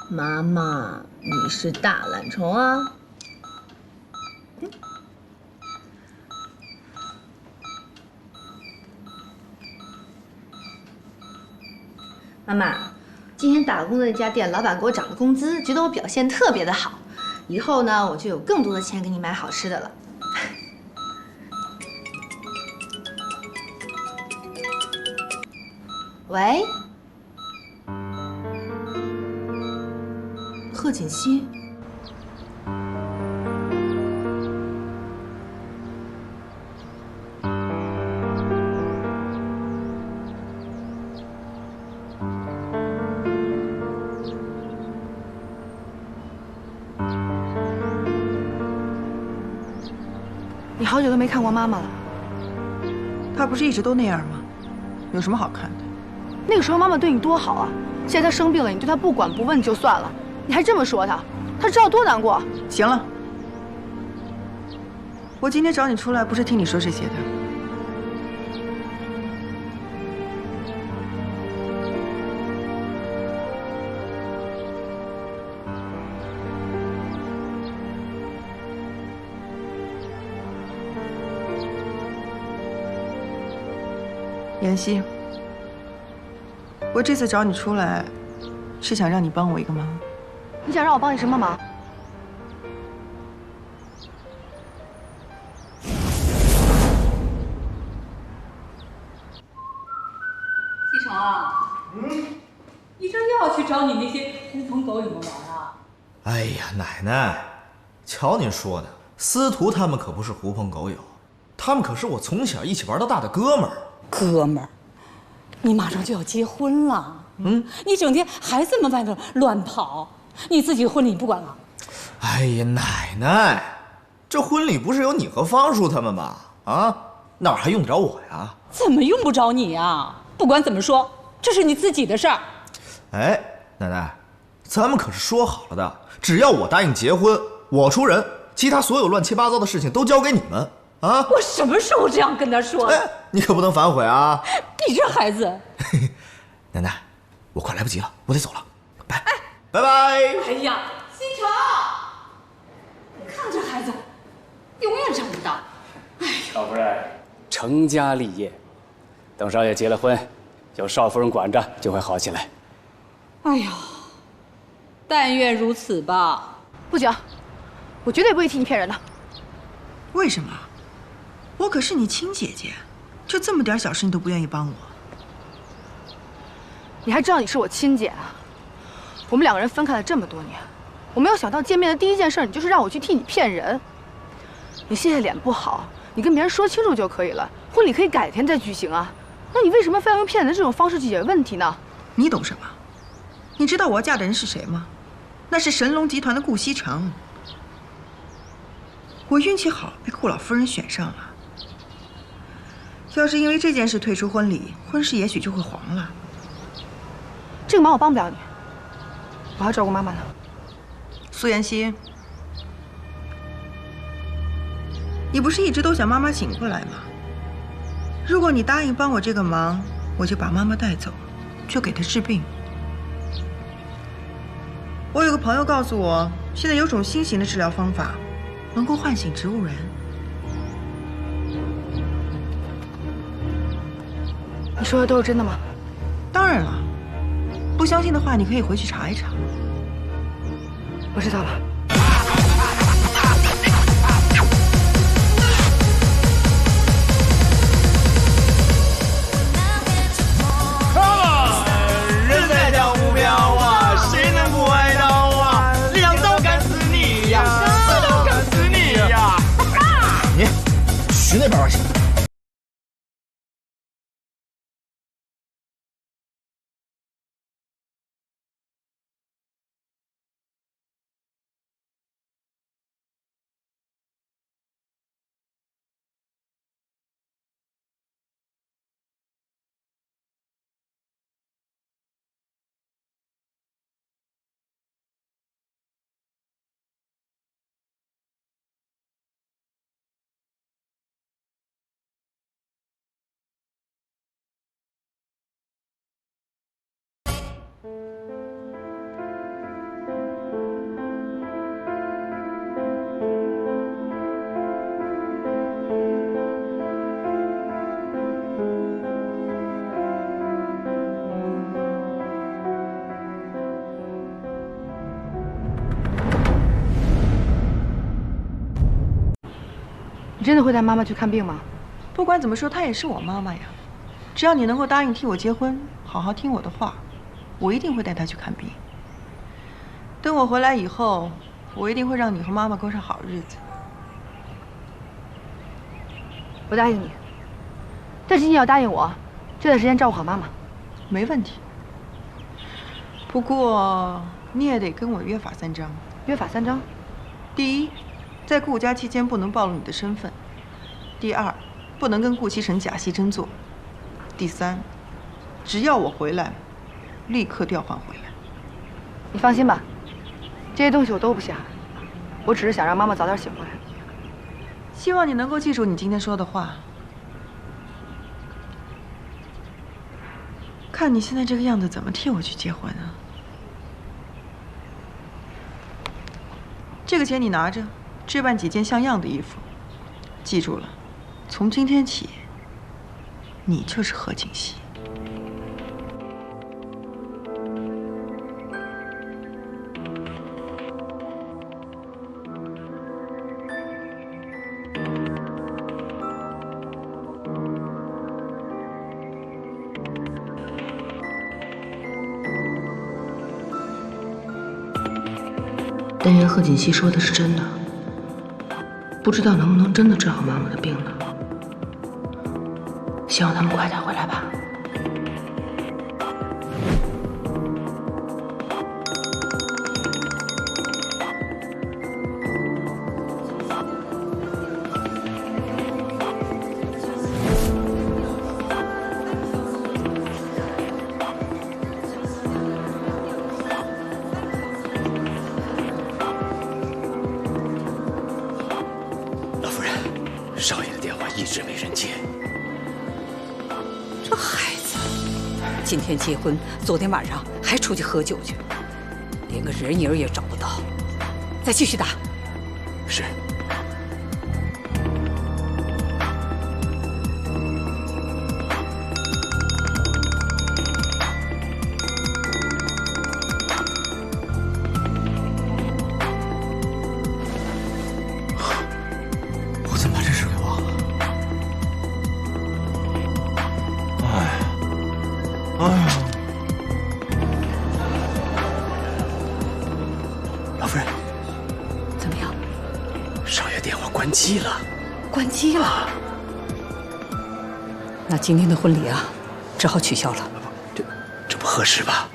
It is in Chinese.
媽媽，你是大懶蟲啊！媽媽，今天打工的那家店老板给我涨了工资，觉得我表现特別的好，以後呢我就有更多的錢給你買好吃的了。喂，賀锦熙。你好久都没看过媽媽了。她不是一直都那樣嗎？有什麼好看的？那個時候媽媽對你多好啊！現在她生病了，你對她不管不問就算了，你還這麼說她，她知道多難過。行了，我今天找你出來不是听你說這些的。妍希，我这次找你出来，是想让你帮我一個忙。你想讓我幫你什麼忙？西城啊，医生又要去找你那些狐朋狗友们玩啊？哎呀，奶奶，瞧您说的，司徒他们可不是狐朋狗友，他们可是我從小一起玩到大的哥們兒。哥們兒，你馬上就要結婚了，你整天還這麼外頭亂跑，你自己的婚禮你不管了？哎呀，奶奶，這婚禮不是有你和方叔他們嗎？啊，哪還用得着我呀？怎麼用不着你呀？不管怎麼說，這是你自己的事兒。哎，奶奶，咱們可是說好了的，只要我答應結婚，我出人，其他所有亂七八糟的事情都交給你們。啊！我什麼時候這樣跟他說？哎，你可不能反悔啊！你這孩子，奶奶，我快來不及了，我得走了，拜拜拜。哎呀，新城，你看这孩子，永遠長不大。哎呀，少夫人，成家立業，等少爺結了婚，有少夫人管着就會好起來。哎呀，但願如此吧。不行，我絕對不會替你騙人的。為什麼？我可是你親姐姐，就這麼點小事你都不願意幫我？你還知道你是我親姐啊？我們兩個人分開了這麼多年，我沒有想到見面的第一件事你就是讓我去替你騙人。你現在臉不好，你跟別人說清楚就可以了，婚禮可以改天再舉行啊。那你為什麼非要用騙人的這種方式去解決問題呢？你懂什麼？你知道我要嫁的人是誰嗎？那是神龍集團的顧西城。我運氣好，被顧老夫人選上了。要是因為這件事退出婚禮，婚事也許就會黃了。這個忙我幫不了你，我要照顧媽媽呢。蘇妍希，你不是一直都想媽媽醒過來嗎？如果你答應幫我這個忙，我就把媽媽帶走，就給她治病。我有個朋友告訴我，現在有種新型的治療方法，能夠喚醒植物人。你說的都是真的嗎？當然了，不相信的話，你可以回去查一查。我知道了。人在江湖飘啊，誰能不愛到啊？兩刀幹死你呀，四刀幹死你呀！你去那邊玩去。真的会帶媽媽去看病嗎？不管怎麼說，她也是我媽媽呀。只要你能夠答應替我結婚，好好聽我的話，我一定會帶她去看病。等我回來以後，我一定會讓你和媽媽過上好日子。我答應你，但是你也要答應我，這段時間照顧好媽媽。沒問題。不過你也得跟我約法三章。約法三章：第一，在顧家期間不能暴露你的身份；第二，不能跟顧其成假戲真做；第三，只要我回来，立刻調換回来。你放心吧，這些東西我都不下，我只是想讓媽媽早點醒過來。希望你能夠記住你今天說的話。看你现在這個樣子，怎麼替我去結婚啊？這個錢你拿着，置辦幾件像樣的衣服。記住了，從今天起，你就是何景熙。但愿贺锦熙说的是真的，不知道能不能真的治好媽媽的病呢？希望他們快點回來吧。少爷的電話一直沒人接。這孩子，今天結婚，昨天晚上還出去喝酒去，連個人影也找不到。再繼續打。是。關機了，關機了。那今天的婚禮啊，只好取消了。这不合適吧？